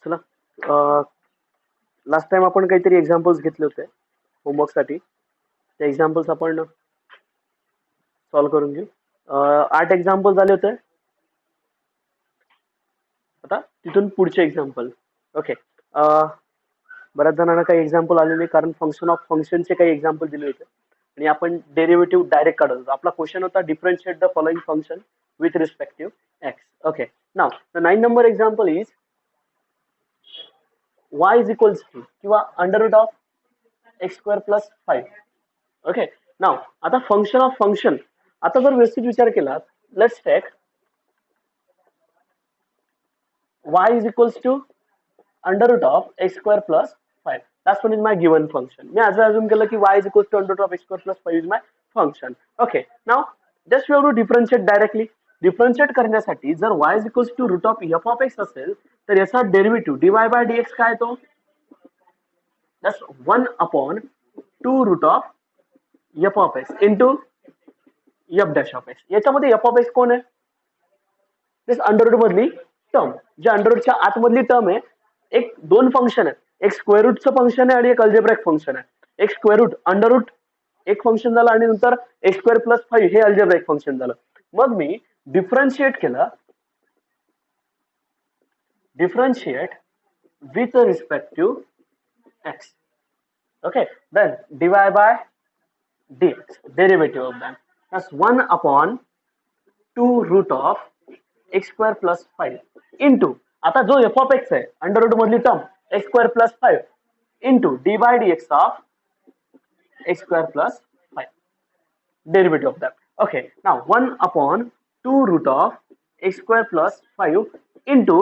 चला, last time आपण काहीतरी एक्झाम्पल्स घेतले होते होमवर्कसाठी. ते एक्झाम्पल्स आपण सॉल्व्ह करून घेऊ. 8 एक्झाम्पल झाले होते. आता तिथून पुढचे एक्झाम्पल. ओके. बऱ्याच जणांना काही एक्झाम्पल आले नाही, कारण फंक्शन ऑफ फंक्शनचे काही एक्झाम्पल दिले होते आणि आपण डेरिव्हेटिव्ह डायरेक्ट काढत होतो. आपला क्वेश्चन होता differentiate the following function with respective x. Okay. Now the 9 number example is y is equals to किंवा under root of x square plus 5. Okay. Now आता फंक्शन ऑफ फंक्शन, आता जर व्यवस्थित विचार केला, let's take y is equals to under root of x square plus 5. That's one is my given function. मी असं assume केलं की y is equals to under root of x square plus 5 is my function. Okay. Now just we have to differentiate directly. Differentiate करण्यासाठी जर y is equals to root of f of x असेल तर याचा derivative dy by dx काय तो that's 1 upon 2 root of f of x into f dash of x. याच्यामध्ये f of x कोण आहे? दिस अंडर रूट मधली टर्म, जे अंडर रूटच्या आतमधली टर्म आहे. एक दोन फंक्शन आहेत, एक स्क्वेअर रूटचं फंक्शन आहे आणि एक अल्जेब्राइक फंक्शन आहे. एक स्क्वेअर रूट अंडर रूट एक फंक्शन झालं आणि नंतर एक्स स्क्वेअर प्लस 5 हे अल्जेब्राइक फंक्शन झालं. मग मी डिफरन्शिएट केलं, differentiate with respect to X. Okay. Then D Y by dx, derivative of that, that's 1 upon 2 root of x square plus 5 into आता जो f of x आहे अंडर रूट मधली term x square plus 5 into d by dx of x square plus 5, derivative of that. Okay, now 1 upon 2 root of x square plus 5 into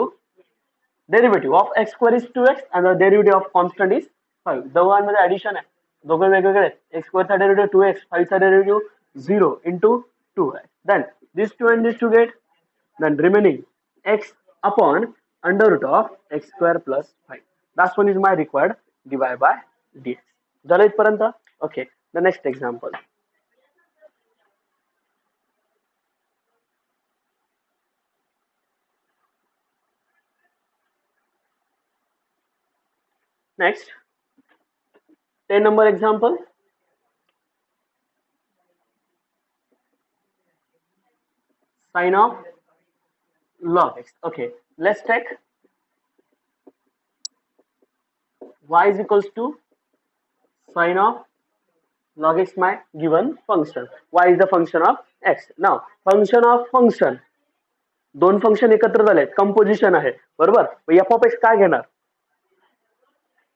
derivative of x square is 2x and the derivative of constant is 5. दोघांमध्ये addition आहे, दोघे वेगवेगळे आहेत. x square चा derivative 2x, 5 चा derivative 0 into 2x. Then these two and these two get, then remaining x upon under root of x square plus 5. That one is my required dy by dx. झालं इथपर्यंत? Okay. The next example. Next, 10 number example. Sine of log x. Okay, let's take y is equals to sine of log x, my given function. Y is the function of x. Now function of function, दोन function एकत्र झाले, composition आहे बरोबर. f of x काय घेणार?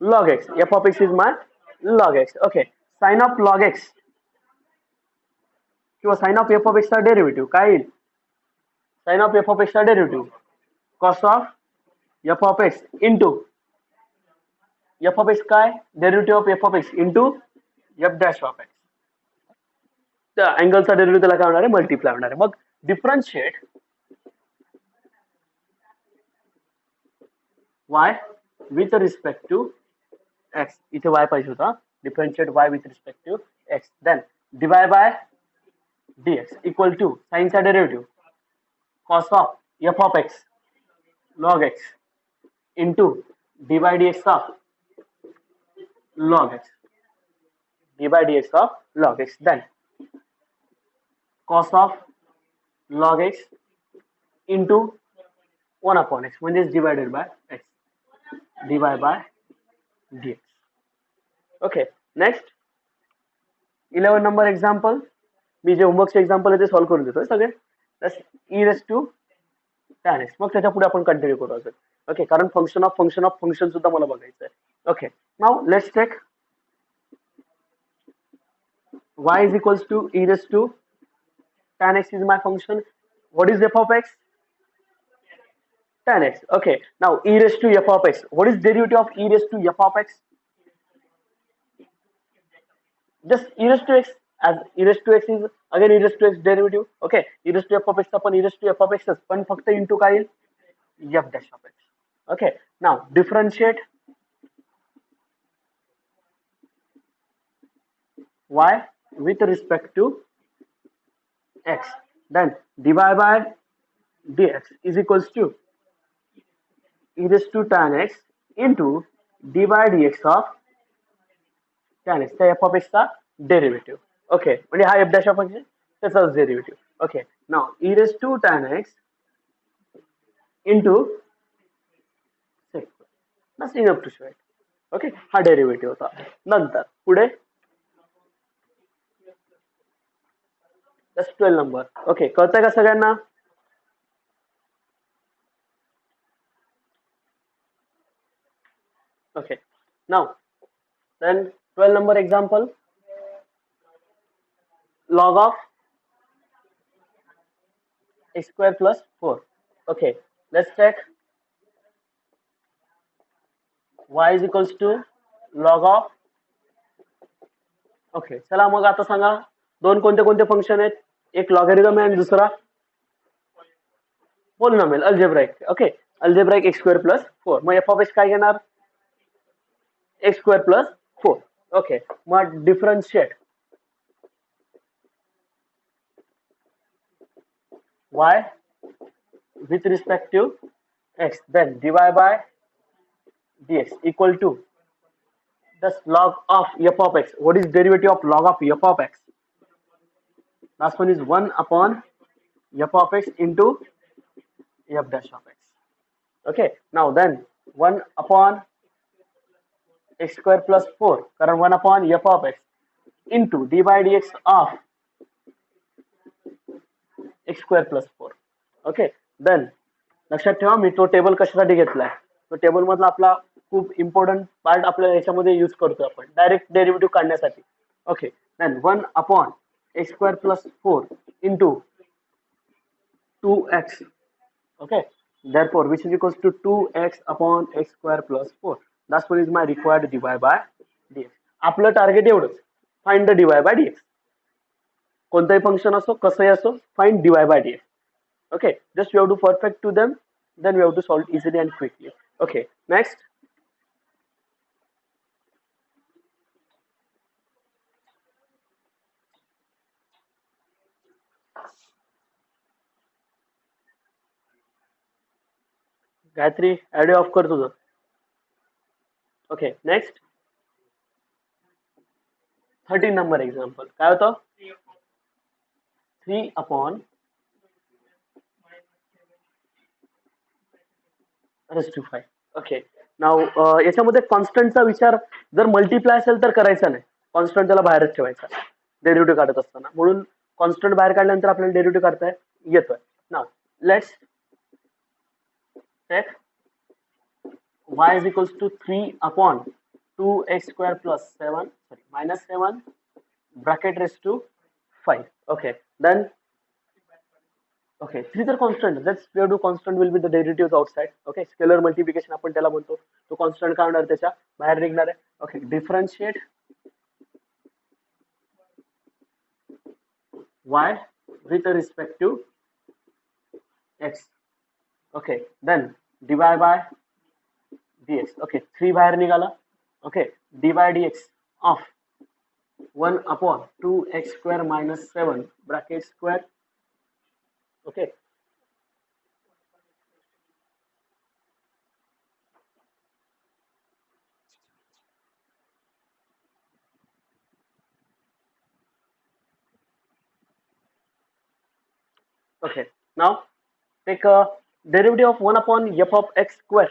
log x. f of x is my log x. Okay. Sine of log x किंवा sine of f of x चा derivative काय येईल? Sine of f of x चा derivative cos of f of x into f of x काय? Derivative of f of x into f dash of x. त्या अँगलचा derivative त्याला काय होणार आहे? मल्टिप्लाय होणार आहे. मग differentiate y with respect to x. इथे y पाहिजे होता. Differentiate y with respect to x. Then divide by dx equal to sin चा derivative cos of f of x log x into d by dx of log x, d by dx of log x. Then cos of log x into 1 upon x म्हणजे divided by x, dy by dx. Okay. Next 11 number example. मी जे होमवर्कचे example आहे ते solve करून देतोय सगळे. e raised to tan x. मग त्याच्या पुढे आपण कंटिन्यू करू असेल. ओके, कारण फंक्शन ऑफ फंक्शन सुद्धा मला बघायचं आहे. Okay. Now let's take y is equals to e raised to tan x is my function. What is f of x? Tan x. Okay. Now e raised to f of x. What is derivative of e raised to f of x? Just e raised to x, as e raised to x is again e raised to x derivative. Okay. e raised to f of x आपण e raised to f of x पण फक्त into काय येईल? f dash of x. Okay. Now differentiate y with respect to x. Then dy by dx is equals to e raised to tan x into dy dx of tan x, त्या f of x चा derivative. Okay, म्हणजे हा f dash of x त्याचाच derivative. Okay, now e raised to tan x into sec. That's enough to show it. Okay, हा derivative होता. नंतर पुढे 12 number. Okay, कळतंय का सगळ्यांना? Okay, now then 12 number example, log of x square plus 4. Okay, let's check. Y is equals to log of. Okay, चला मग आता सांगा दोन कोणते कोणते फंक्शन आहेत. एक लॉगॅरिथम आहे आणि दुसरा polynomial algebraic. Okay, algebraic x square plus 4. मग f ऑफ x काय घेणार? x square plus 4. ओके, मग differentiate y with respect to x, then dy by dx equal to this log of f of x. What is derivative of log of f of x? Last one is 1 upon f of x into f dash of x. Okay, now then 1 upon x square plus 4, कारण 1 upon f of x into d by dx of x square plus 4. Okay, then लक्षात ठेवा मी तो table कशासाठी घेतलाय. तो table मधला आपला खूप इम्पॉर्टंट पार्ट आपल्याला याच्यामध्ये यूज करतो आपण डायरेक्ट डेरिव्हेटिव्ह काढण्यासाठी. Okay, then 1 upon x square plus 4 into 2x. Okay, therefore which is equals to 2x upon x square plus 4. That's what is my required dy by dx. आपलं target एवढंच, find the dy by dx. कोणताही function असो कसंही असो, find dy by dx. Okay, just we have to perfect to them, then we have to solve easily and quickly. Okay, next. Gayatri, audio off कर तुझं. Okay, next 13 number example. काय होतं? 3 upon raised to 5. Okay, नाव याच्यामध्ये कॉन्स्टंटचा विचार जर multiply असेल तर करायचा नाही. कॉन्स्टंट त्याला बाहेरच ठेवायचा डेरिव्हेटिव्ह काढत असताना. म्हणून कॉन्स्टंट बाहेर काढल्यानंतर आपल्याला डेरिव्हेटिव्ह काढता येतोय. Now let's take y is equals to 3 upon 2x square plus 7, sorry, minus 7 bracket raised to 5. Okay, then okay, 3 तर constant. Let's we have to constant will be the derivatives outside. Okay, scalar multiplication आपण त्याला म्हणतो. तो constant काय होणार त्याच्या बाहेर निघणार आहे. Okay, differentiate y with respect to x. Okay, then dy by dx. Okay, 3 बाहेर निघाला. Okay, dy dx of 1 upon 2x square minus 7 bracket square. Okay, okay, now take a derivative of 1 upon f of x square,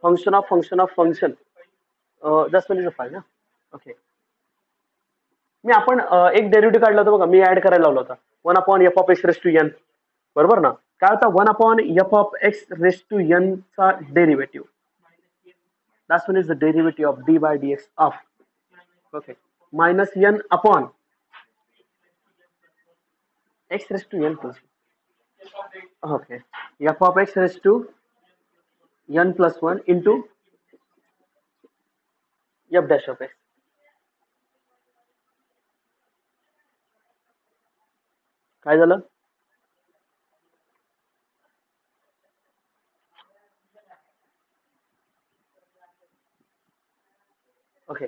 function of function. Just one is a 5 ना. Okay, मी आपण एक derivative काढला होता बघा, मी add करायला लावला होता 1 upon F of x raise to N. बरोबर ना? काय होता 1 upon F of x raise to N चा derivative. That's one is the derivative of d by D x of okay minus n upon x raise to n plus okay F of x raise to n plus 1 into f dash of x. काय झालं? Okay,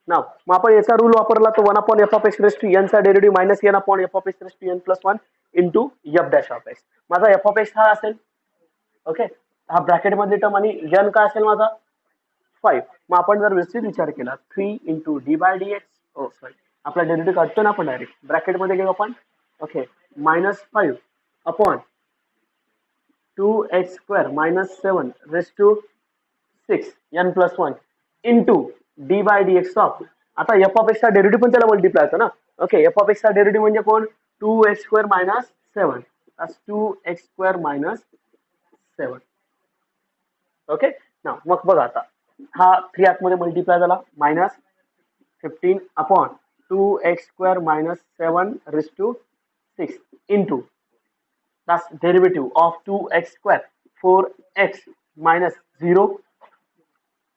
नाव मग आपण याचा rule वापरला तो 1 upon F of x raise to N चा derivative minus n upon F of x raise to n plus 1 into f dash of x. माझा f of x हा असेल. ओके, हा ब्रॅकेट मधली टर्म आणि n काय असेल माझा 5. मग आपण जर व्यवस्थित विचार केला 3 into D by D X, sorry आपला डेरिव्हेटिव्ह काढतो ना आपण डायरेक्ट ब्रॅकेट मध्ये घेऊ आपण. Okay, -5 upon 2x² - 7 raise to 6 n plus 1 into D by D x of. आता एफ ऑफ एक्सचा डेरिव्हेटिव्ह पण त्याला मल्टिप्लाय होतो ना. ओके, एफ ऑफ एक्सचा डेरिव्हेटिव्ह म्हणजे कोण 2x² - 7 2x² - 7. ओके ना, मग बघा आता हा 3 आतमध्ये मल्टिप्लाय झाला -15 upon 2x² - 7 raise to 6 into that's derivative of 2x² 4x minus 0.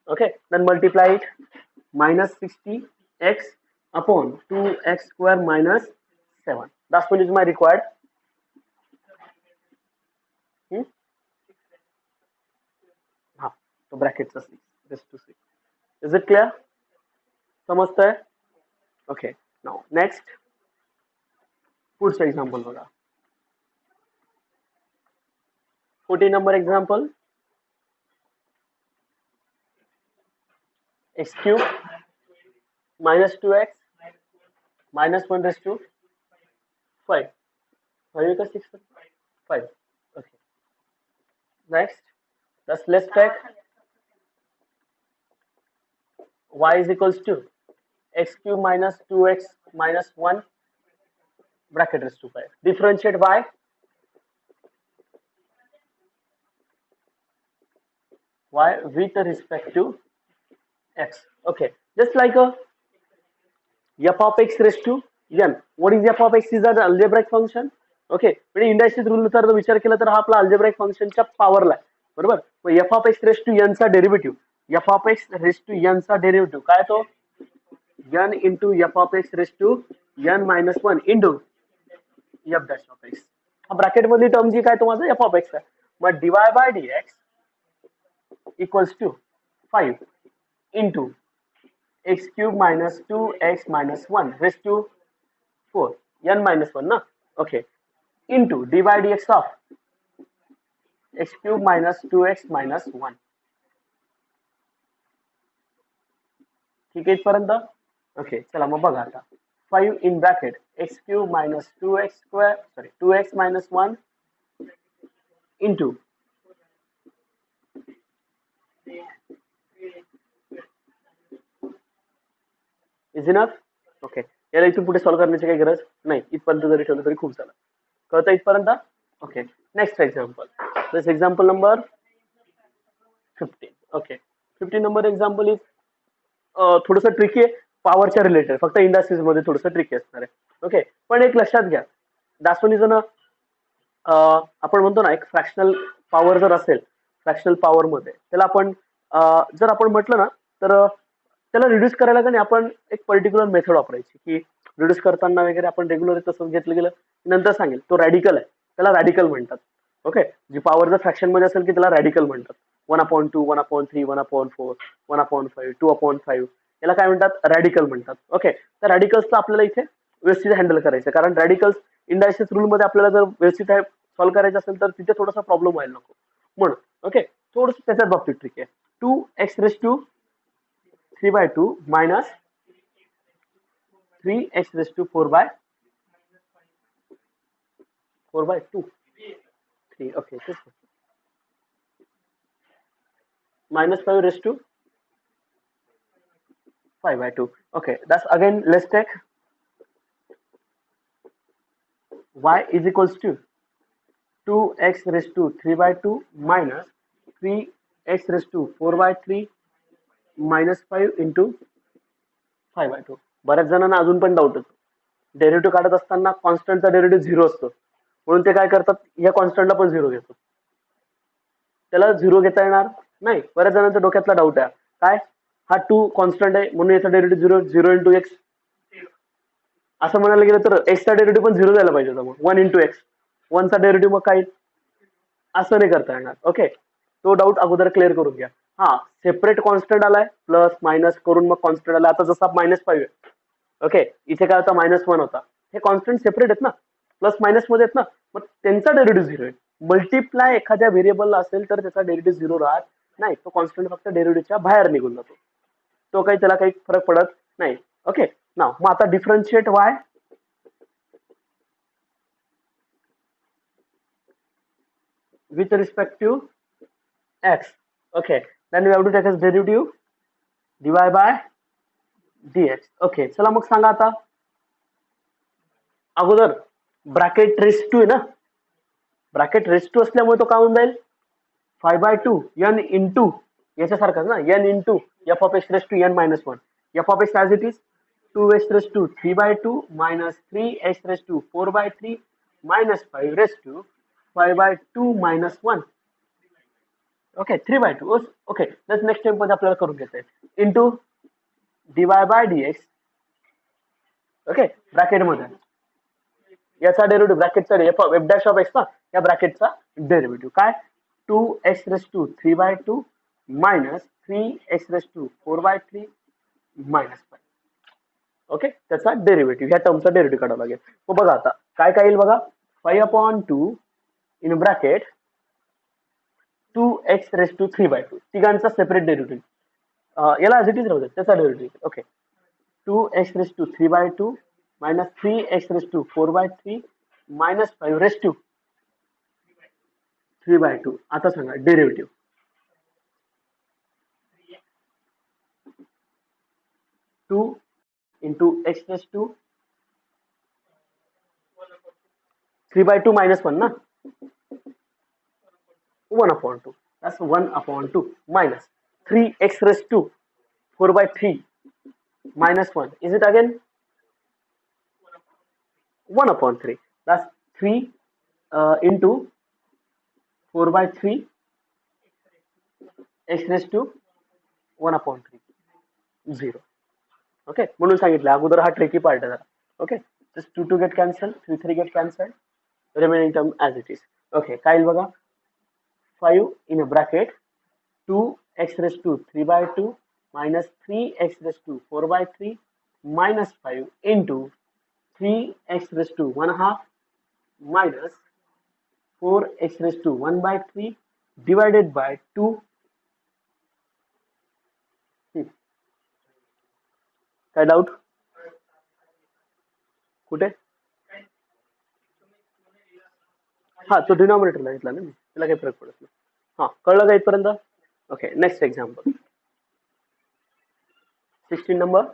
Okay, then multiply it -60x upon 2x² minus 7. That's what is my required. तो ब्रॅकेटचा 6 raise to 6. Is it clear? समजतंय? ओके, नाउ नेक्स्ट पुढचं example बघा. 14 number example. X cube minus 2x minus 1 raised to 5. 5 का 6? 5. Okay. Next, let's take y is equals to x cube minus 2x minus 1 bracket raised to 5. Differentiate y with respect to x. Okay, just like a f of x raised to n. What is f of x? Is an algebraic function. Okay, म्हणजे इंडायसिस rule नुसार जर विचार केला तर हा आपला algebraic फंक्शनच्या पॉवरला आहे, बरोबर. मग f of x raise to N चा derivative, f of x raise to N चा डेरिव्हेटिव्ह काय तो n into f of x raise to n minus 1 into f dash of x. हा ब्रॅकेट मधली टर्म जी काय तो माझा एफ ऑफ एक्स आहे. मग d y by D x equals to 5 into x cube minus 2x minus 1 raise to 4 n minus 1 ना. Okay, into d by dx of x cube minus 2x minus 1. ठीक आहे इथपर्यंत. ओके, चला मग बघा आता 5 in bracket x cube minus 2x minus 1 into is enough. Okay, याला इथून पुढे सॉल्व्ह करण्याची काही गरज नाही, इथपर्यंत जरी ठेवलं तरी खूप झालं. कळतं इथपर्यंत? Okay, next example. This example number 15. Okay, 15 number example is थोडंसं ट्रिकी आहे, पॉवरच्या रिलेटेड, फक्त इंडस्ट्रीज मध्ये थोडंसं ट्रिकी असणार आहे. ओके, पण एक लक्षात घ्या, दासवणीचं आपण म्हणतो ना एक फ्रॅक्शनल पॉवर जर असेल, फ्रॅक्शनल पॉवर मध्ये त्याला आपण जर आपण म्हटलं ना तर त्याला रिड्यूस करायला का नाही आपण एक पर्टिक्युलर मेथड वापरायची, की रिड्यूस करताना वगैरे आपण रेग्युलर तसं घेतलं गेलं नंतर सांगेल. तो रॅडिकल आहे, त्याला रॅडिकल म्हणतात. ओके, जी पॉवर जर फ्रॅक्शन मध्ये असेल की त्याला रॅडिकल म्हणतात. 1/2 1/3 1/4 1/5 2/5 याला काय म्हणतात? रॅडिकल म्हणतात. ओके, तर रॅडिकल्सला आपल्याला इथे व्यवस्थित हँडल करायचं, कारण रॅडिकल्स इंडायसिस रूल मध्ये आपल्याला जर व्यवस्थित सॉल्व्ह करायचं असेल तर तिथे थोडासा प्रॉब्लेम व्हायला नको म्हणून. ओके, थोडंसं त्याच्याच बाबतीत ट्रिक आहे. 2x raise to 3/2 minus 3x raised to 4/2. 3. Okay, this one. -5 raised to 5/2. Okay, that's again, let's take y is equals to 2x raised to 3/2 minus 3x raised to 4/3 -5 into 5/2. बऱ्याच जणांना अजून पण doubt होतो, derivative काढत असताना कॉन्स्टंटचा derivative 0 असतो, म्हणून ते काय करतात, या कॉन्स्टंटला पण 0 घेतात. त्याला 0 घेता येणार नाही. बऱ्याच जणांच्या डोक्यातला डाऊट आहे काय, हा 2 कॉन्स्टंट आहे म्हणून याचा डेरिव्हेटिव्ह 0 इंटू एक्स. असं म्हणायला गेलं तर एक्सचा डेरिव्हेटिव्ह पण 0 द्यायला पाहिजे होता, मग 1 इंटू एक्स. 1चा डेरिव्हेटिव्ह मग काय, असं नाही करता येणार. ओके, तो डाऊट अगोदर क्लिअर करून घ्या. हा, सेपरेट कॉन्स्टंट आलाय, प्लस मायनस करून मग कॉन्स्टंट आला. आता जसा -5 आहे, ओके, इथे काय होता -1 होता. हे कॉन्स्टंट सेपरेट आहेत ना, प्लस मायनस मध्ये आहेत ना, मग त्यांचा डेरिव्हेटिव्ह 0 आहे. मल्टिप्लाय एखाद्या व्हेरिएबलला असेल तर त्याचा डेरिव्हेटिव्ह झिरो राहत नाही, तो कॉन्स्टंट फक्त डेरिव्हेटिव्हच्या बाहेर निघून जातो, तो काही त्याला काही फरक पडत नाही. ओके, नाव मग आता differentiate Y with respect to x. Okay, then we have to take as derivative dy by dx. Okay, चला मग सांगा आता. अगोदर ब्रॅकेट रेस टू आहे ना, ब्रॅकेट रेस टू असल्यामुळे तो काय होऊन जाईल 5/2 n इंटू याच्यासारखाच ना, n into f of x raise to n minus one, f of x as it is 2x raise to 3/2 minus 3x raise to 4/3 minus 5 raise to 5/2 minus 1. Okay 3/2. Okay, next step मध्ये आपल्याला करून घेता येईल into dy by dx. Okay, ब्रॅकेटमध्ये याचा derivative ब्रॅकेटचा f dash of x ना, या ब्रॅकेटचा डेरिव्हेटिव्ह काय 2x raise to 3/2 minus 3x raise to 4/3 minus 5. Okay, त्याचा डेरिव्हेटिव्ह ह्या टर्मचा डेरिव्हेटिव्ह काढावा लागेल. मग बघा आता काय काय येईल बघा 5/2 in bracket 2x raise to 3/2 तिघांचा सेपरेट डेरिव्हेटिव्ह याला ॲज इट इज राहू दे, त्याचा derivative. Okay 2x raise to 3/2 minus 3x raise to 4/3 minus 5 raise to 3/2. आता सांगा derivative 2 into x raise to 3/2 minus 1 ना, 1/2. That's 1/2 minus 3x raised to 4/3 minus 1. Is it again 1/3? That's 3 into 4/3 x raised to 1/3 0. Okay, म्हणून सांगितलं अगोदर हा tricky part आहे जरा. Okay, just 2 get cancelled, 3 get cancelled, remaining term as it is. Okay, काय येईल बघा 5 in a bracket 2x raised to 3/2 minus 3x raised to 4/3 minus 5 into 3x raised to 1/2 minus 4x raised to 1/3 divided by 2. काय doubt कुठे? हा, तो डिनॉमिनेटरला घेतला ना मी, त्याला काही फरक पडत नाही. हा, कळलं का इथपर्यंत? Okay, next example 16 number.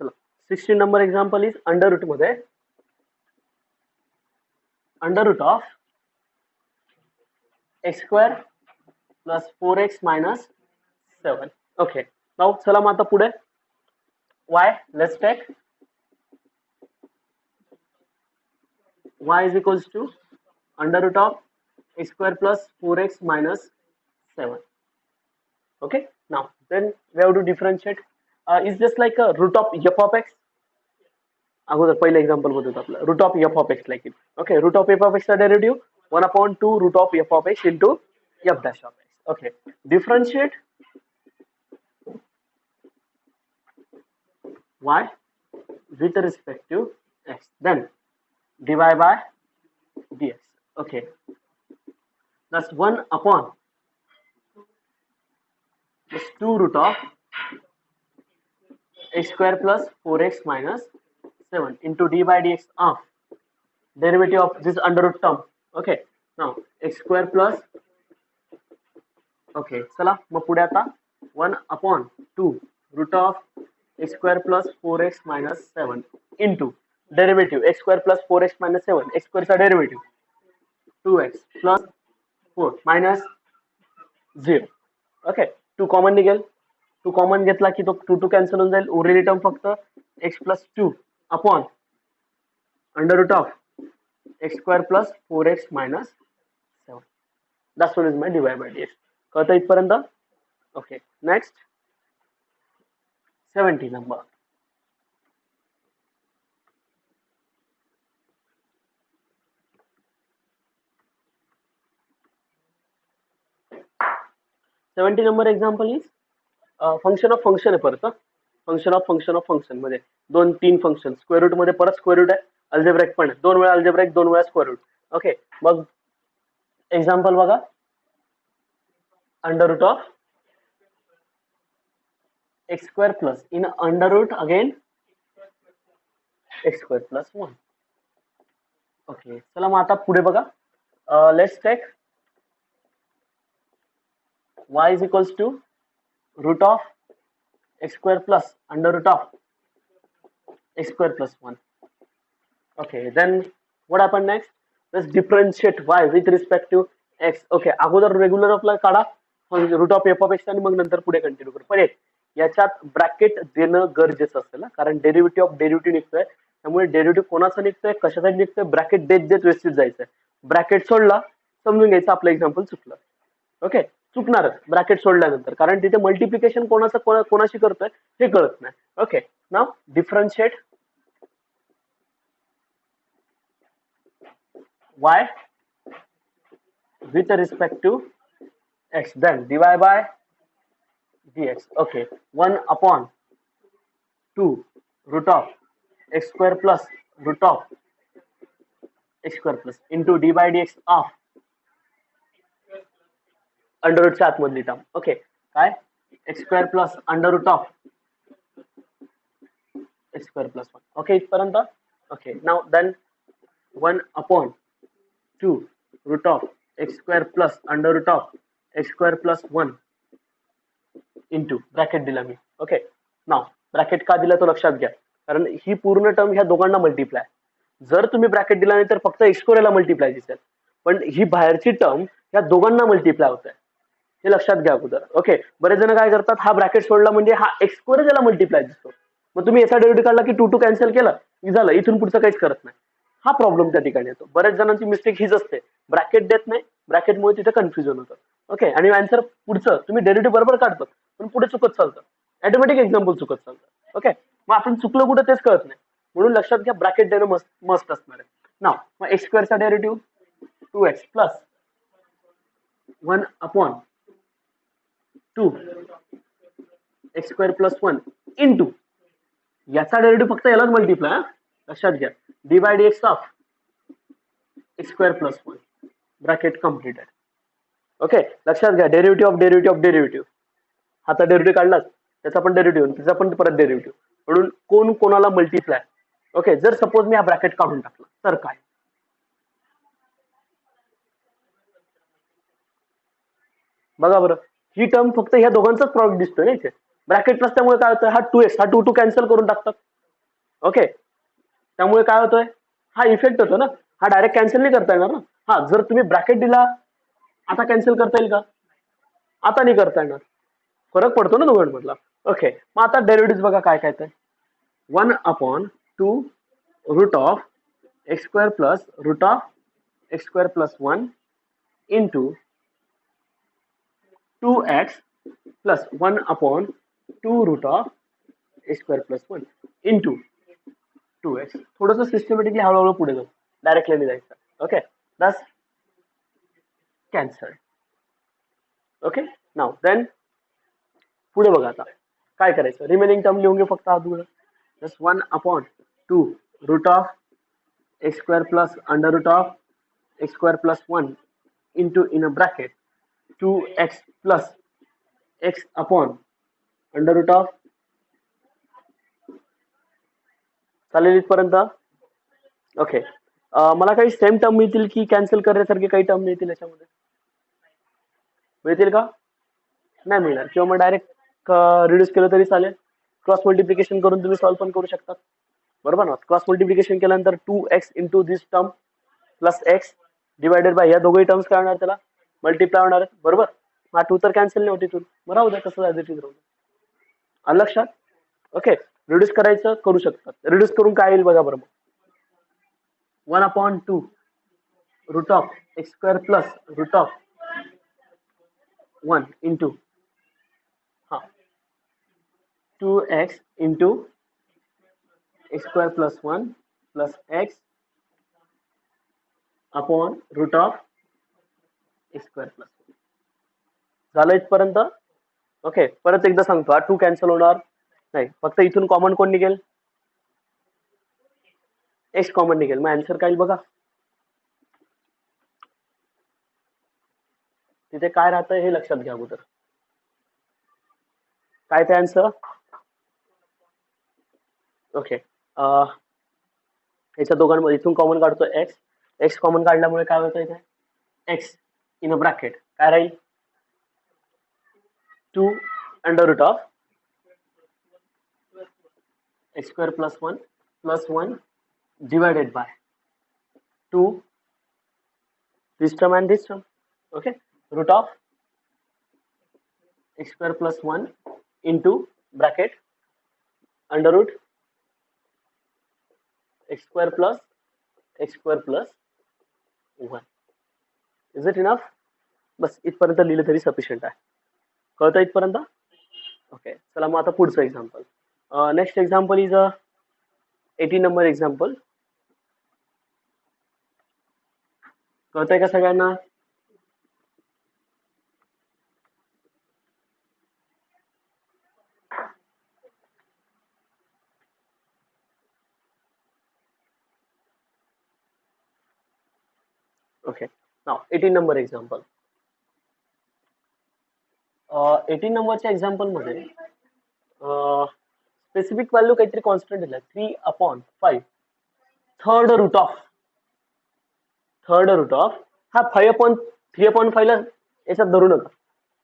चला 16 number example is under root मध्ये under root of x square plus 4x minus 7. Okay, now चला मग आता पुढे y, let's take y is equals to under root of x square plus 4x minus 7. Okay, now then we have to differentiate. It's just like a root of f of x. अगोदर पहिलं example बघतो आपलं root of f of x like it. Okay, root of f of एक्सचा derivative 1/2 root of f of x into f dash of x. Okay, differentiate y with respect to x, then dy by dx. Okay, that's 1 upon just 2 root of x square plus 4x minus 7 into d by dx of derivative of this under root term. Okay, now x square plus okay चला मग पुढे आता 1/2 root of x square plus 4x minus 7 into derivative x square plus 4x minus 7 x square चा derivative 2x plus 4 minus 0. Okay, 2 common निघेल, 2 common घेतला की तो 2 2 cancel होऊन जाईल. उरलेली टर्म फक्त x plus 2 upon under root of x square plus 4x minus 7. That's what is my dy by dx. कळतं इथपर्यंत? Okay, next 70 number. 70 number example is function of function आहे परत, फंक्शन ऑफ फंक्शन मध्ये दोन तीन function square route मध्ये परत square route आहे, अल्जेब्रेक पण आहे, दोन वेळा अल्जेब्रेक दोन वेळा स्क्वेअर रूट. ओके, मग एक्झाम्पल बघा, under root of x square plus in under root again x square plus 1. Okay, चला मग आता पुढे बघा, let's take y is equals to root of x square plus under root of x square plus 1. Okay, then what happened next? Let's differentiate y with respect to x. Okay, अगोदर regular आपला काढा root of f of x आणि मग नंतर पुढे continue करू. पण एक याच्यात ब्रॅकेट देणं गरजेचं असतं ना, कारण डेरिव्हेटिव्ह ऑफ डेरिव्हेटिव्ह निघतोय, त्यामुळे डेरिव्हेटिव्ह कोणाचा निघतोय कशासाठी निघतोय, ब्रॅकेट देत देत व्यवस्थित जायचंय. ब्रॅकेट सोडला समजून घ्यायचं आपलं एक्झाम्पल चुकलं. ओके, चुकणारच ब्रॅकेट सोडल्यानंतर, कारण तिथे मल्टिप्लिकेशन कोणाशी करतोय हे कळत नाही. Okay, now differentiate y with respect to x, then dy by dx. Okay, 1 upon 2 root of x square plus root of x square plus into d by dx of under रूटच्या आतमधली term. Okay, काय x square plus under root of x square plus 1. Okay, इथपर्यंत. Okay, now then 1 upon 2 root of x square plus under root of x square plus 1 into bracket दिला मी. Okay, नाव bracket का दिला तो लक्षात घ्या, कारण ही पूर्ण टर्म ह्या दोघांना मल्टिप्लाय. जर तुम्ही ब्रॅकेट दिला नाही तर फक्त एक्स स्क्वेअरला मल्टिप्लाय दिसेल, पण ही बाहेरची टर्म ह्या दोघांना मल्टिप्लाय होत आहे, हे लक्षात घ्या अगोदर. ओके, बरेच जण काय करतात, हा ब्रॅकेट सोडला म्हणजे हा एक्स स्क्वेअर त्याला मल्टिप्लाय दिसतो, मग तुम्ही याचा डेरिव्हेटिव्ह काढला की टू टू कॅन्सल केलं की झालं, इथून पुढचं काहीच करत नाही. हा प्रॉब्लेम त्या ठिकाणी येतो. बऱ्याच जणांची मिस्टेक हीच असते, ब्रॅकेट देत नाही, ब्रॅकेटमुळे तिथे कन्फ्युजन होतं. ओके, आणि आन्सर पुढचं तुम्ही डेरिव्हेटिव्ह बरोबर काढतो पण पुढे चुकत चालतं, ऑटोमॅटिक एक्झाम्पल चुकत चालतं. ओके, मग आपण चुकलं कुठं तेच कळत नाही, म्हणून लक्षात घ्या ब्रॅकेट देणं मस्ट असणार आहे. नाव मग एक्स स्क्वेअरचा derivative 2x plus 1 upon 2 x square plus 1 into याचा डेरिव्हेटिव्ह फक्त यालाच मल्टिप्लाय, लक्षात घ्या, d by D x of x square plus 1 bracket completed. Okay, लक्षात घ्या derivative of derivative of derivative, हाचा डेरिव्हेटिव्ह काढलाच त्याचा पण डेरिव्हेटिव्ह त्याचा पण परत डेरिव्हेटिव्ह, म्हणून कोण कोणाला मल्टिप्लाय. ओके, जर सपोज मी हा ब्रॅकेट काढून टाकला तर काय, बघा बरं, ही टर्म फक्त ह्या दोघांचाच प्रॉडक्ट दिसतोय ना इथे, ब्रॅकेट प्लस त्यामुळे काय होतं, हा 2x हा 2 2 कॅन्सल करून टाकतात. ओके, त्यामुळे काय होतोय, हा इफेक्ट होतो ना, हा डायरेक्ट कॅन्सल नाही करता येणार ना. हा जर तुम्ही ब्रॅकेट दिला आता कॅन्सल करता येईल का, आता नाही करता येणार, फरक पडतो ना दोघांमधला. ओके, मग आता डेरिव्हेटिव्ह बघा काय काय तर 1 upon 2 root of x square plus root of x square plus 1 into 2x plus 1 upon 2 root of x square plus 1 into 2x. थोडंसं सिस्टमॅटिकली हळूहळू पुढे जाऊ, डायरेक्टली नाही जायचं. ओके, दस कॅन्सल. ओके, नाव देन पुढे बघा आता काय करायचं, रिमेनिंग टर्म लिहून घेऊ फक्त अगोदर, just 1 upon 2 root of x square plus under root of x square plus 1 into in a bracket 2x plus x upon under root of, चालेल इथपर्यंत. ओके, मला काही सेम टर्म मिळतील की कॅन्सल करण्यासारखे काही टर्म मिळतील याच्यामध्ये, मिळतील का, नाही मिळणार, किंवा मग डायरेक्ट रिड्यूस केलं तरी चालेल, क्रॉस मल्टिप्लिकेशन करून तुम्ही सॉल्व्ह पण करू शकतात, बरोबर ना. क्रॉस मल्टिप्लिकेशन केल्यानंतर 2x into this term plus x divided by या दोघही टर्म्स काय होणार, त्याला मल्टिप्लाय होणार आहे, बरोबर. हा 2 तर कॅन्सल नाही होत इथून, मग राहू द्या कसं जायचं तिथं राहू द्या, आलं लक्षात. ओके, रिड्यूस करायचं करू शकतात, रिड्यूस करून काय येईल बघा बरं, मग 1 upon 2 root of x square plus root of 1 into हा 2x into x square plus 1 plus x upon root of x square plus 1 झालं इथपर्यंत? ओके, परत एकदा सांगतो, हा 2 कॅन्सल होणार नाही, फक्त इथून कॉमन कोण निघेल? एक्स कॉमन निघेल. मग आन्सर काय येईल बघा. तिथे काय राहतं हे लक्षात घ्या अगोदर. काय ते आन्सर? ओके, याच्या दोघांमध्ये इथून कॉमन काढतो एक्स. एक्स कॉमन काढल्यामुळे काय होतं इथे? एक्स इन अ ब्रॅकेट काय राहील? 2 under root of x square plus one divided by 2 this term and this term. Okay, root of x square plus 1 into bracket under root x square plus 1. Is it enough? बस इथपर्यंत लिहिलं तरी sufficient आहे. कळतं इथपर्यंत? Okay, चला मग आता पुढचं example. Next example is 18 number example. कळतंय का सगळ्यांना? Okay, now 18 number example. 18 नंबरच्या एक्झाम्पल मध्ये स्पेसिफिक व्हॅल्यू काहीतरी कॉन्स्टंट दिला 3/5 थर्ड रूट ऑफ हा 5/3/5 ला याच्यात धरू नका,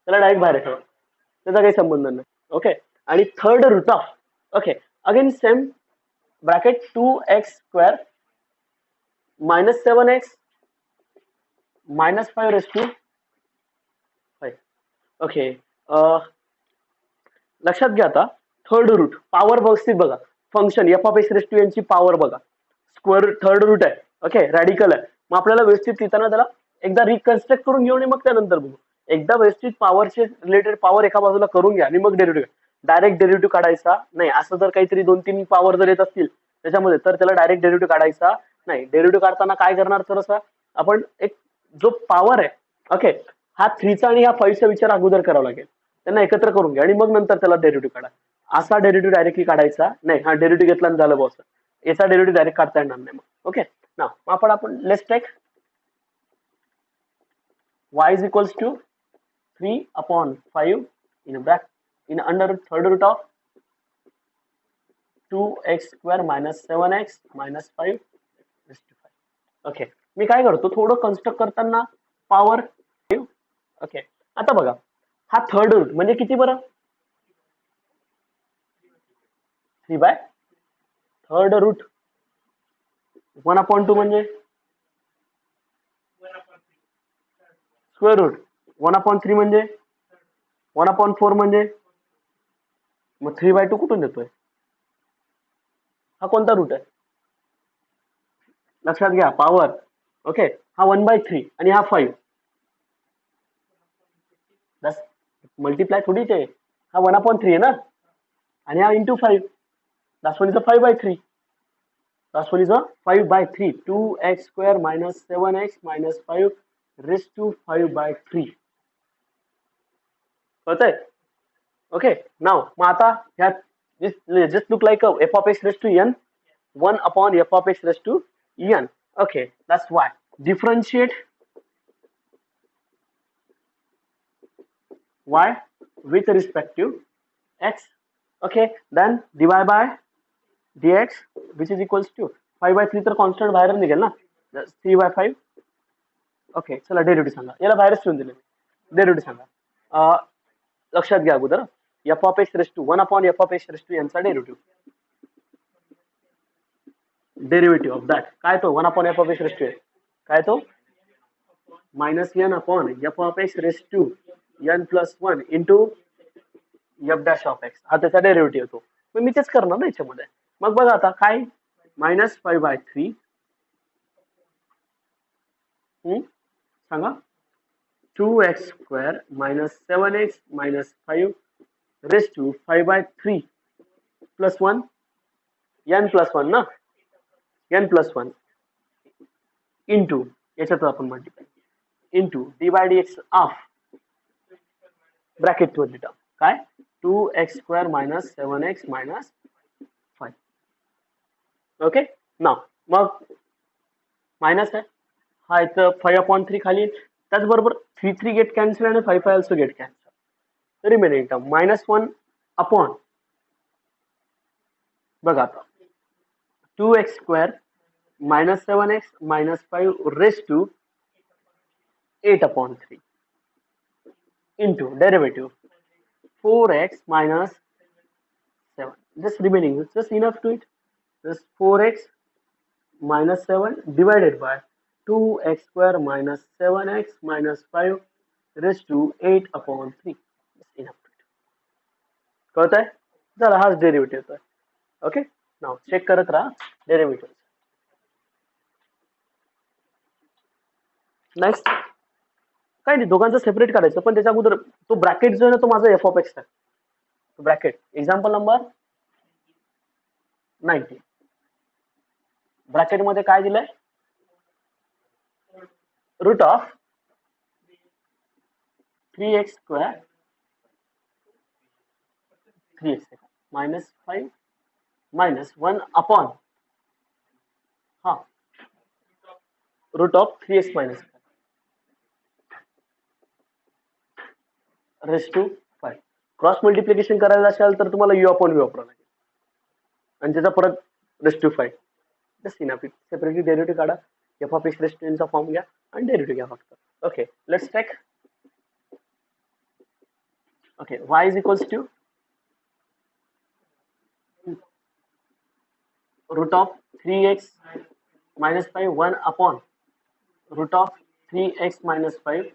त्याला डायरेक्ट बाहेर ठेवा, त्याचा काही संबंध नाही. ओके, आणि third root of okay again same bracket 2x² - 7x - 5 okay, लक्षात घ्या आता थर्ड रूट पॉवर व्यवस्थित बघा. फंक्शन f(x) यांची पॉवर बघा. स्क्वेअर थर्ड रूट आहे. ओके, रॅडिकल आहे. मग आपल्याला व्यवस्थित लिहिताना त्याला एकदा रिकन्स्ट्रक्ट करून घेऊन मग त्यानंतर बघू. एकदा व्यवस्थित पॉवरचे रिलेटेड पॉवर एका बाजूला करून घ्या आणि मग डेरिव्हेटिव्ह. डायरेक्ट डेरिव्हेटिव्ह काढायचा नाही. असं जर काहीतरी 2-3 पॉवर जर येत असतील त्याच्यामध्ये तर त्याला डायरेक्ट डेरिव्हेटिव्ह काढायचा नाही. डेरिव्हेटिव्ह काढताना काय करणार तर असं आपण एक जो पॉवर आहे ओके हा 3चा आणि हा 5चा विचार अगोदर करावा लागेल. त्यांना एकत्र करून घ्या आणि मग नंतर त्याला डेरिव्हेटिव्ह काढा. असा डेरिव्हेटिव्ह डायरेक्टली काढायचा नाही. हा डेरिव्हेटिव्ह घेतला आणि झालं बॉस, याचा डेरिव्हेटिव्ह डायरेक्ट काढता येणार नाही. मग ओके ना, आपण let's take y is equals to 3/5 in under third root of 2x² - 7x - 5. Okay, मी काय करतो थोडं कन्स्ट्रक्ट करताना पॉवर. ओके, आता बघा हा थर्ड रूट म्हणजे किती बरं? 3/3 रूट 1/2 म्हणजे स्क्वेअर रूट 1/3 म्हणजे 1/4 म्हणजे मग 3/2 कुठून देतोय? हा कोणता रूट आहे? लक्षात घ्या पॉवर. ओके, हा 1/3 आणि हा 5 मल्टिप्लाय थोडीच आहे. हा 1/3 आहे ना आणि हा into 5. That's one is a 5/3. That's one is a 5/3. 2x² - 7x - 5 raised to 5/3. कळतंय? ओके, नाव मग आता ह्यात just look like a f(x) raised to n 1/f(x) raised to n. Okay, that's why differentiate y with respect to x. Okay, then divide by dx which is equals to 5/3 तर constant बाहेर निघेल ना, 3/5. Okay, चला derivative सांगा. याला बाहेरच ठेवून दिले. डेरिव्हेटिव्ह सांगा. लक्षात घ्या अगोदर f(x) raised to 1/f(x) raised to n चा डेरिव्हेटिव्ह ऑफ दॅट काय तो 1/f(x) raised to n काय तो -n/f(x) raised to n+1 into f'(x) हा त्याचा डेरिव्हेटिव्ह होतो. मग मी तेच करणार ना याच्यामध्ये. मग बघा आता काय -5/3 सांगा 2x² - 7x - 5 raised to 5/3 plus 1 n+1 ना n+1 इंटू याच्यात आपण multiply into d/dx of bracket मधली टर्म काय 2x² minus 7x minus 5. Okay ना, मग मायनस आहे हा इथं 5/3 खाली, त्याचबरोबर 3 गेट कॅन्सल आणि 5 also get cancel. Remaining term -1 upon बघा आता 2x² minus 7x minus 5 raise to 8/3 into derivative 4x minus 7. Just remaining, it's just enough to it. Just 4x minus 7 divided by 2x² minus 7x minus 5 raised to 8/3. Just enough to it. कळत आहे? चला हाच derivative आहे. Okay नाव check करत राहा derivative. Next काय नाही, दोघांचं सेपरेट करायचं, पण त्याच्या अगोदर तो ब्रॅकेट जो आहे ना तो माझा f(x) आहे. ब्रॅकेट एक्झाम्पल नंबर 90 ब्रॅकेट मध्ये काय दिलंय root of 3x² 3x minus 5 minus 1 upon हा root of 3x minus raise to 5. Cross multiplication करायला असाल तर तुम्हाला u अपॉन v वापरावं लागेल आणि त्याचा परत raise to 5. Just enough. Separately derivative काढा, f(x) रेस टू n चा फॉर्म घ्या आणि डेरिव्हेटिव्ह घ्या फक्त. Okay let's take. Okay y is equals to root of 3x minus 5 1 upon root of 3x minus 5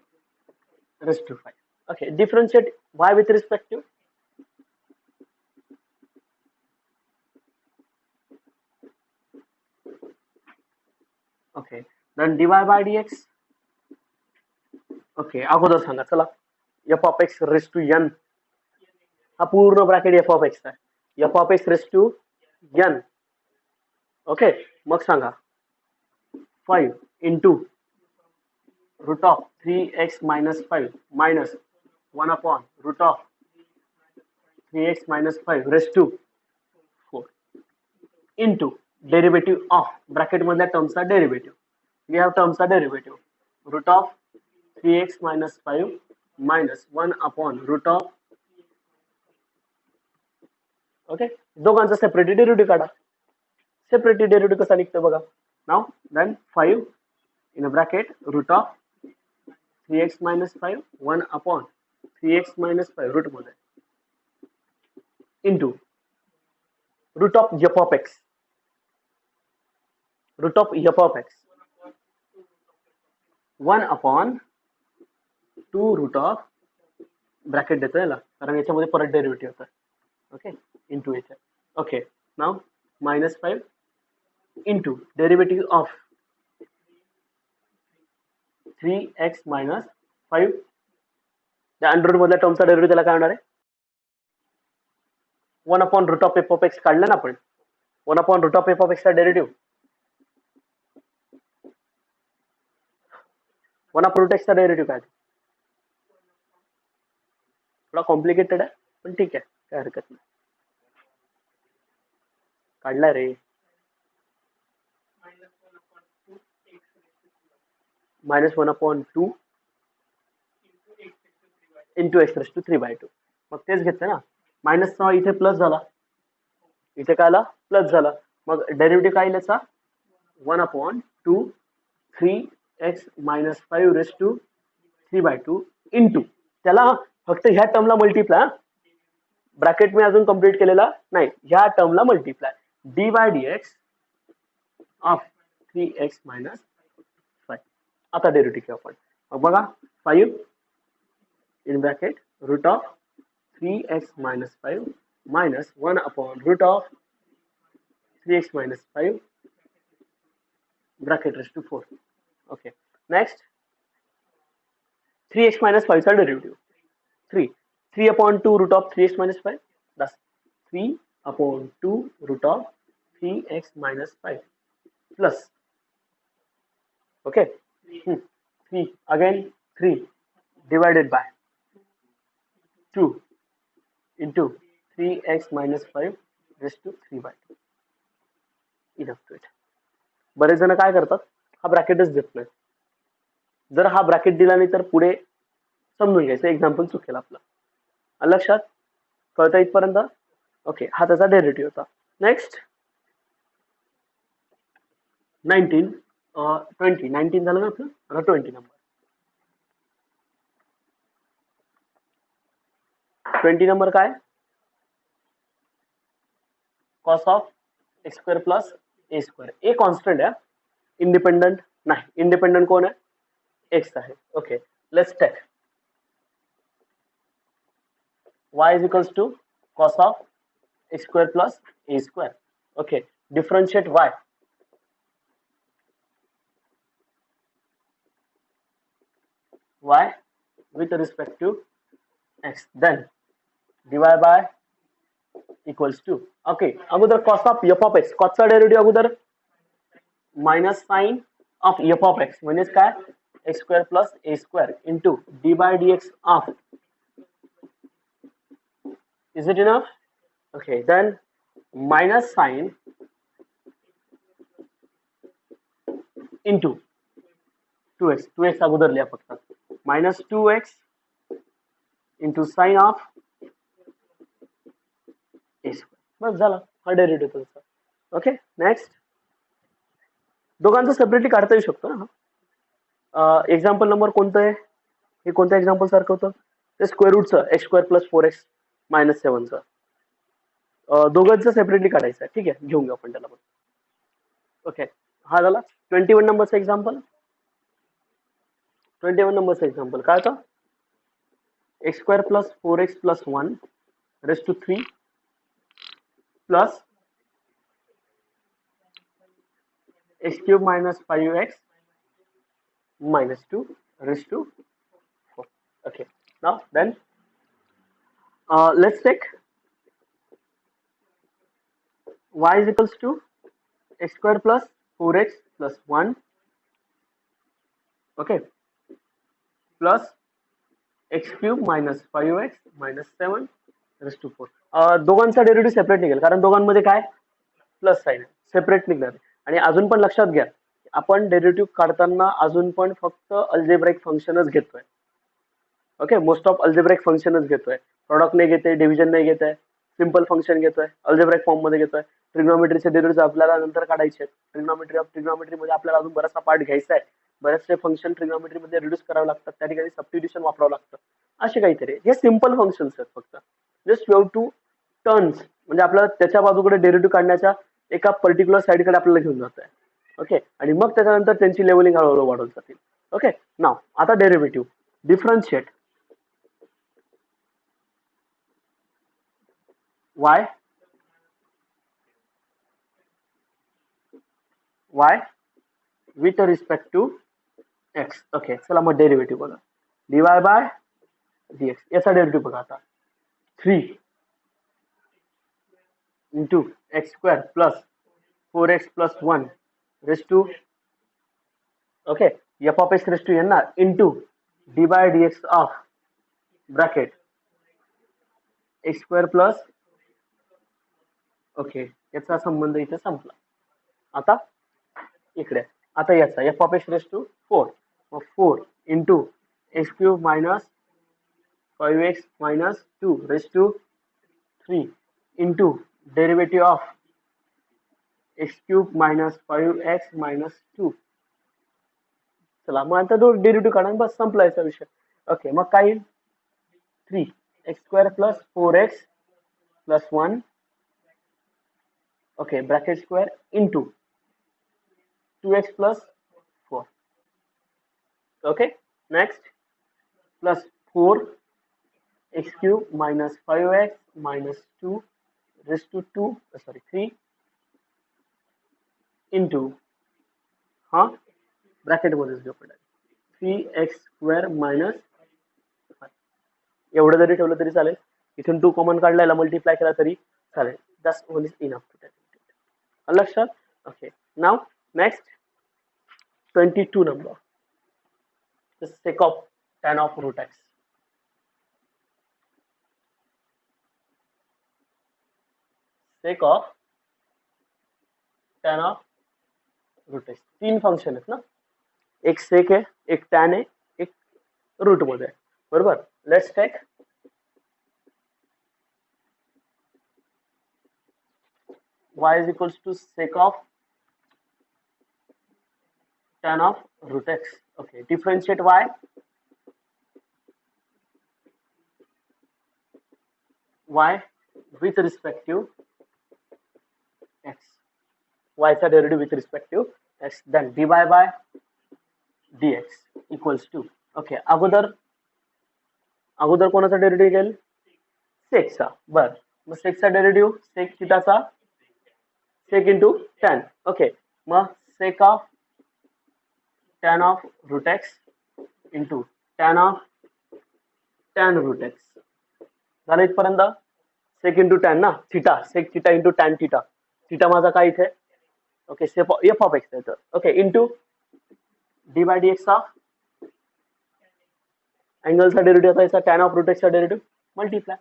raised to 5. Okay, differentiate y with respect to okay, then dy by dx. Okay, अगोदर सांगा चला f(x) raised to n हा पूर्ण bracket f(x) आहे. f(x) raised to n. Okay मग सांगा 5 into root of 3x minus 5 minus 1 upon root of 3x minus 5 raised to 4 into derivative of bracket मधल्या टर्मचा डेरिव्हेटिव्ह. we have टर्मचा derivative root of 3x minus 5 minus 1 upon root of okay दोघांचा separately derivative काढा. Separately derivative कसा निघतो बघा. नाव then 5 in a bracket root of 3x minus 5 1 upon 3x minus 5 root मध्ये into root of f(x) root of f(x) 1 upon 2 root of bracket देतो याला कारण याच्यामध्ये परत डेरिव्हेटिव्ह होतं. ओके इंटू याच्या. Okay now -5 into derivative of 3x minus 5 त्या under route मधल्या टर्मचा डेरिव्हेटिव्ह त्याला काय होणार आहे 1 अपॉन रूट ऑफ f(x) काढलं ना आपण 1 अपॉन रूट ऑफ f(x) चा डेरिव्हेटिव्ह 1 अपॉन रूट x चा डेरिव्हेटिव्ह काय थोडा कॉम्प्लिकेटेड आहे पण ठीक आहे काय हरकत नाही. काढला रे -1 upon 2 into x raise to 3/2. मग तेच घेतलं ना मायनसचा इथे प्लस झाला इथे काय आला प्लस झाला मग डेरिव्हेटिव्ह काय याचा 1 upon 2 3x minus 5 raise to 3/2 into त्याला फक्त ह्या टर्मला मल्टिप्लाय ब्रॅकेट मी अजून कंप्लीट केलेला नाही ह्या टर्मला multiply dy dx of 3x minus 5. आता डेरिव्हेटिव्ह घेऊ आपण. मग बघा 5 in bracket root of 3x minus 5 minus 1 upon root of 3x minus 5 bracket raised to 4. Okay, next 3x minus 5 चा derivative 3 upon 2 root of 3x minus 5 that's 3 upon 2 root of 3x minus 5 plus okay 3 again 3 divided by 2 into 3x minus 5 raised to 3/2. Enough to it. बरेच जण काय करतात, हा ब्रॅकेटच देत नाही. जर हा ब्रॅकेट दिला नाही तर पुढे समजून घ्यायचं एक्झाम्पल चुकेल आपलं. लक्षात कळतं इथपर्यंत? ओके, हा त्याचा डेरिव्हेटिव्ह होता. नेक्स्ट 19 20 19 झालं ना आपलं. आता 20 नंबर. 20 नंबर काय? Cos of x square plus a square. A constant आहे, इंडिपेंडंट नाही. इंडिपेंडंट कोण आहे? एक्स आहे. Okay, let's take y is equals to cos of x square plus a square. Okay, differentiate y. Y with respect to x, then dy by equals to, okay, अगोदर cos of f of x, cos चा derivative अगोदर minus sine of f of x म्हणजेच काय? x square plus a square into d by dx of, is it enough? Okay, then minus sign into 2x, 2x अगोदर लिहा फक्त, minus 2x into sin of a square. बस झालं, हा derivative तुमचा. Okay, next दोघांचं separately काढता येऊ शकतो ना. एक्झाम्पल नंबर कोणतं आहे? हे कोणत्या एक्झाम्पल सारखं होतं? ते स्क्वेअर रूटचं x square plus 4x minus 7चं. दोघांचं सेपरेटली काढायचं आहे. ठीक आहे, घेऊन घेऊ आपण त्याला पण. ओके, हा झाला 21 नंबरचा एक्झाम्पल. 21 नंबरचा एक्झाम्पल काय होतं? X square plus 4x plus 1 raise to 3 plus x cube minus 5x minus 2 raised to 4. Okay, now then let's take y is equals to x square plus 4x plus 1, okay, plus x cube minus 5x minus 7 raised to 4. दोघांचा derivative separate निघेल कारण दोघांमध्ये काय plus sign आहे, separate निघणार. आणि अजून पण लक्षात घ्या, आपण डेरिव्हेटिव्ह काढताना अजून पण फक्त अल्जेब्राइक फंक्शनच घेतोय. ओके, मोस्ट ऑफ अल्जेब्राइक फंक्शनच घेतोय. प्रॉडक्ट नाही घेते, डिव्हिजन नाही घेतोय, सिंपल फंक्शन घेतोय, अल्जेब्राइक फॉर्म मध्ये घेतोय. ट्रिग्नोमेट्रीचे डेरिव्हेटिव्ह आपल्याला नंतर काढायचे. ट्रिग्नोमेट्री मध्ये आपल्याला अजून बराचसा पार्ट घ्यायचा आहे. बरेचसे फंक्शन ट्रिग्नोमेट्री मध्ये रिड्यूस करावे लागतात, त्या ठिकाणी सबस्टिट्यूशन वापरावं लागतं. असे काहीतरी हे सिंपल फंक्शन्स आहेत. फक्त just you have two turns, म्हणजे आपल्याला त्याच्या बाजूकडे डेरिव्हेटिव्ह काढण्याच्या एका पर्टिक्युलर साईडकडे आपल्याला घेऊन जात आहे. ओके, आणि मग त्याच्यानंतर त्यांची लेवलिंग हळूहळू वाढवत जातील. ओके, नाव आता derivative differentiate y with respect to x. Okay, चला मग डेरिव्हेटिव्ह बघा. dy बाय dx याचा डेरिव्हेटिव्ह बघा आता. 3 into x square plus 4x plus 1 raised to, okay, f of x raised to n into d by dx of bracket x square plus, okay, याचा संबंध इथे संपला. आता इकडे आता याचा f of x raised to 4, मग 4 into x cube minus 5x minus 2 raised to 3 into derivative of x cube minus 5x minus 2. चला मग आता तो डेरिव्हेटिव्ह काढा, बस संपला याचा विषय. ओके, मग काय येईल? 3x square plus 4x plus 1, okay, bracket square into 2x plus 4. Okay, next plus 4x cube minus 5x minus 2 raised to 2, sorry 3 into bracket मध्येच घेऊ आपण 3x square minus 5. एवढं जरी ठेवलं तरी चालेल. इथून 2 कॉमन काढला, मल्टिप्लाय केला तरी चालेल. Just one is enough to take लक्षात. Okay, now next 22 number, the sec of tan of root x. Sec of tan of root x. 3 function आहेत ना, एक सेक आहे, एक टॅन आहे, एक रूट मध्ये आहे, बरोबर. Let's take y is equals to sec of tan of root x. Okay, differentiate y. Y with respect to x. Y चा derivative with respect to x. Then dy by dx equals to. Okay, अगोदर कोणाचा derivative घेईल? सेकचा. बर, मग सेकचा derivative sec थिटाचा sec into tan. Okay, मग sec of tan of root x into tan of tan root x. झालं इथपर्यंत? सेक इंटू टॅन ना, theta, sec theta into tan theta. Theta माझा काय इथे? ओके, एफ ऑफ एक्स आहे. Okay, into D by D x of अँगलचा derivative असायचा tan of root एक्सचा derivative multiply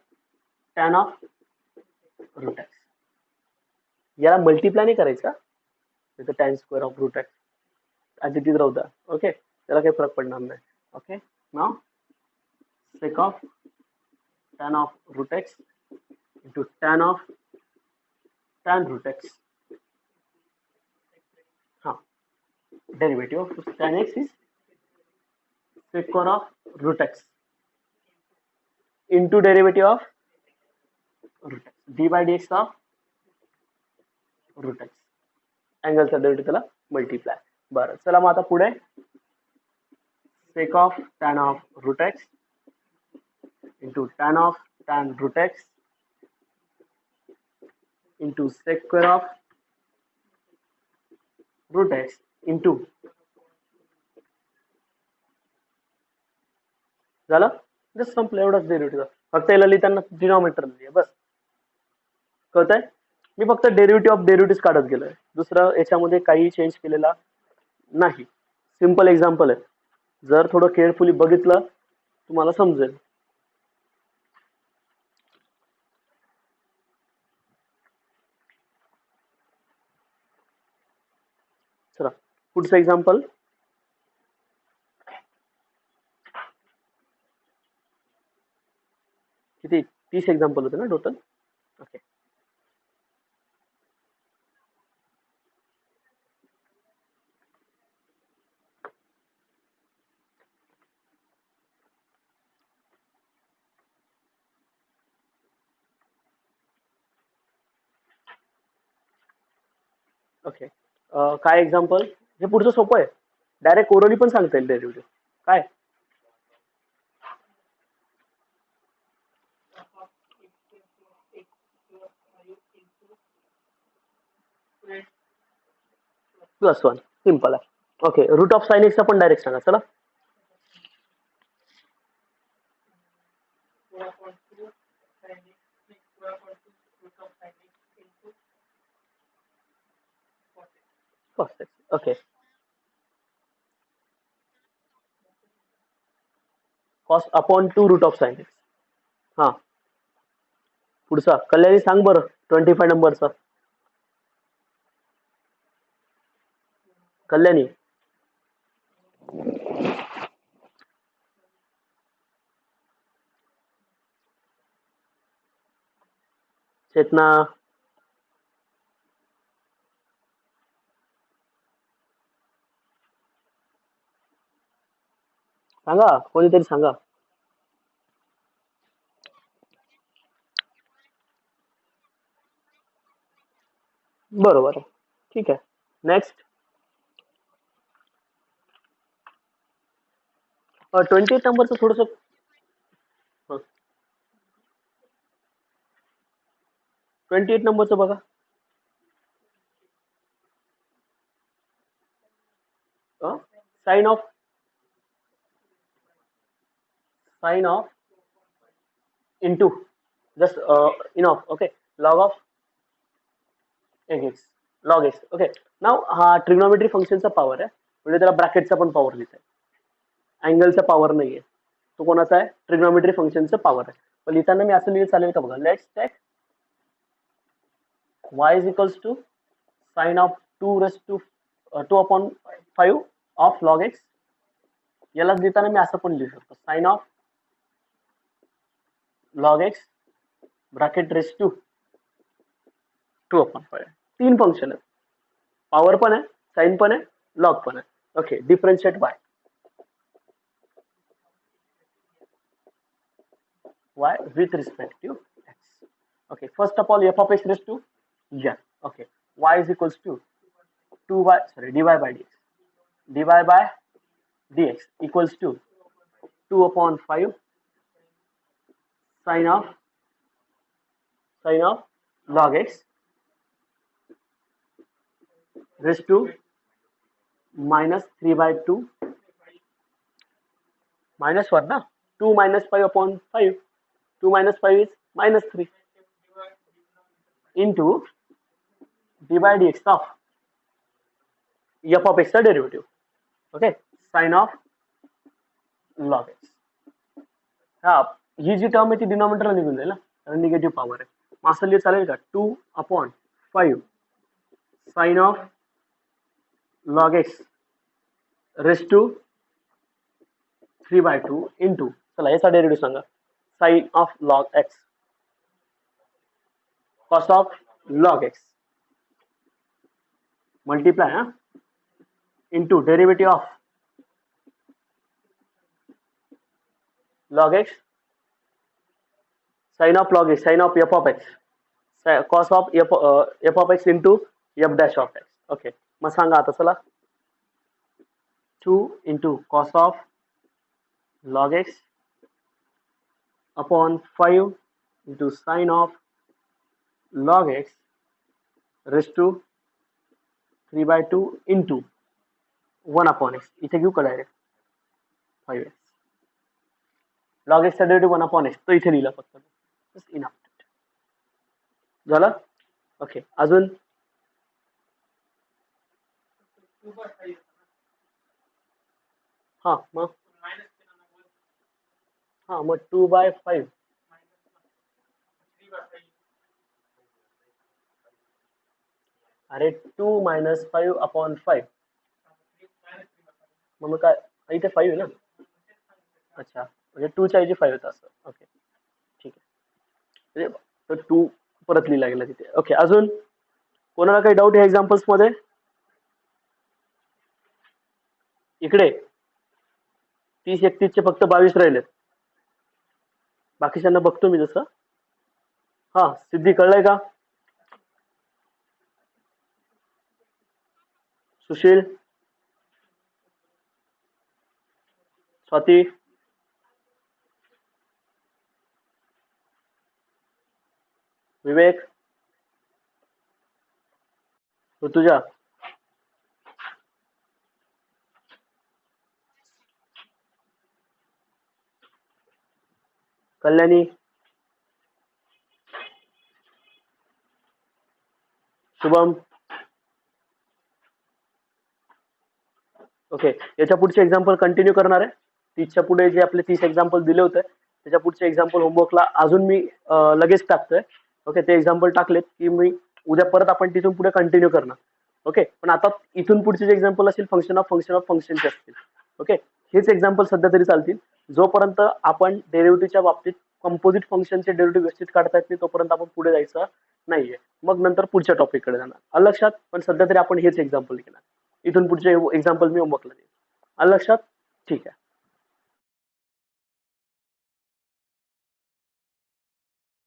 tan of root x. याला multiply नाही करायचा, tan square of root x as it is राहू द्या. ओके, त्याला काही फरक पडणार नाही. Okay, now sec of tan of root x into tan of tan root x. हाँ, derivative of tan x is sec square of root x into derivative of root x d by dx of root x. अँगलचा derivative त्याला multiply. बरं, चला मग आता पुढे sec of tan of root x into tan of tan root x into sec square of root x into. झालं, just संपलं, एवढंच डेरिव्हेटिव्ह. फक्त याला लिहिताना डिनॉमिनेटर लिहिया बस. कळतंय? मी फक्त डेरिव्हेटिव्ह ऑफ डेरिव्हेटिव्ह काढत गेलोय, दुसरं याच्यामध्ये काही चेंज केलेला नाही. सिंपल एक्झाम्पल आहे, जर थोडं केअरफुली बघितलं तुम्हाला समजेल. चला पुढचं एक्झाम्पल. किती? 30 एक्झाम्पल होते ना टोटल. Okay, okay. काय एक्झाम्पल? हे पुढचं सोपं आहे, डायरेक्ट ओरली पण सांगता येईल डेरिव्हेटिव्ह. काय? +1. सिंपल आहे. ओके, रूट ऑफ साइन एक्सचा पण डायरेक्ट सांगा. चला, okay. Cos upon 2 root of sine x. हा, पुढचा कल्याणी सांग बरं, 25 नंबरचा. कल्याणी, चेतना, सांगा, कोणीतरी सांगा. बरोबर आहे, ठीक आहे. नेक्स्ट 28 नंबरचं थोडस 28 नंबरचं बघा. Sine of into just in of. Okay, log of x, log x. Okay, now हा ट्रिग्नोमेट्री फंक्शनचा पॉवर आहे, म्हणजे त्याला ब्रॅकेटचा पण पॉवर लिहित आहे, अँगलचा पॉवर नाहीये. तो कोणाचा आहे? ट्रिग्नोमेट्री फंक्शनचा पॉवर आहे. पण लिहिताना मी असं लिहिलं चालेल का बघा. Let's take y is equals to sine of 2 raised to 2 upon 5 of log x. यालाच देताना मी असं पण लिहू शकतो, sine of log x bracket raise to 2 upon 5. 3 function आहे, पॉवर पण आहे, साइन पण आहे, लॉग पण आहे. Okay, differentiate by y with respect to x. Okay, first of all f of x raised to n. Okay, y is equals to dy by dx. dy by dx equals to 2 upon 5 sine of log x raised to minus 3 by 2 minus 1 na 2 minus 5 upon 5. 2 minus 5 is minus 3 into dy by dx of f of x का derivative. Okay, sine of log x. हा, ही जी term आहे ती डिनॉमिनेटरला निघून जाईल ना, कारण negative power आहे. मग असं लिहिलं चालेल का, 2 upon 5 sine of log x raise to 3 by 2 into, चला याचा डेरिवेटिव सांगा, sine of log x cos of log x multiply into derivative of log x sin of log x sin of f of x cos of f of x into f dash of x. Okay, मग सांगा आता, चला 2 into cos of log x upon 5 into sin of log x raised to 3 by 2 into 1 upon x. इथे घेऊ का direct 5x log x चा derivative 1 upon x, तो इथे लिहिला फक्त, जस्ट इनफ झालं. ओके, अजून हा मग 2 by 5 अरे 2 minus 5 upon 5, मग काय इथे 5 आहे ना. अच्छा, म्हणजे 2 च्या ऐवजी 5 होता असं. ओके, ठीक आहे, म्हणजे 2 परत लिहिला गेला तिथे. ओके, अजून कोणाला काही डाऊट या एक्झाम्पल्स मध्ये? इकडे 30 31 चे फक्त 22 राहिलेत, बाकीच्यांना बघतो मी जसं. हा, सिद्धी कळलंय का? सुशील, स्वाती, विवेक, ऋतुजा, कल्याणी, शुभम. ओके, याच्या पुढचे एक्झाम्पल कंटिन्यू करणार आहे. 30च्या पुढे जे आपले 30 एक्झाम्पल दिले होते त्याच्या पुढचे एक्झाम्पल होमवर्कला अजून मी लगेच टाकतोय. ओके, ते एक्झाम्पल टाकलेत की मी उद्या परत आपण तिथून पुढे कंटिन्यू करणार. ओके, पण आता इथून पुढचे जे एक्झाम्पल असतील फंक्शन ऑफ फंक्शनचे असतील. ओके, हेच एक्झाम्पल सध्या तरी चालतील. जोपर्यंत आपण डेरिव्हेटिव्हच्या बाबतीत कंपोजिट फंक्शनचे डेरिव्हेटिव्ह व्यवस्थित काढता येत नाही तोपर्यंत आपण पुढे जायचं नाहीये. मग नंतर पुढच्या टॉपिककडे जाणार. आलं लक्षात? पण सध्या तरी आपण हेच एक्झाम्पल घेणार. इथून पुढचे एक्झाम्पल मी होमवर्कला देईन. आलं लक्षात? ठीक आहे.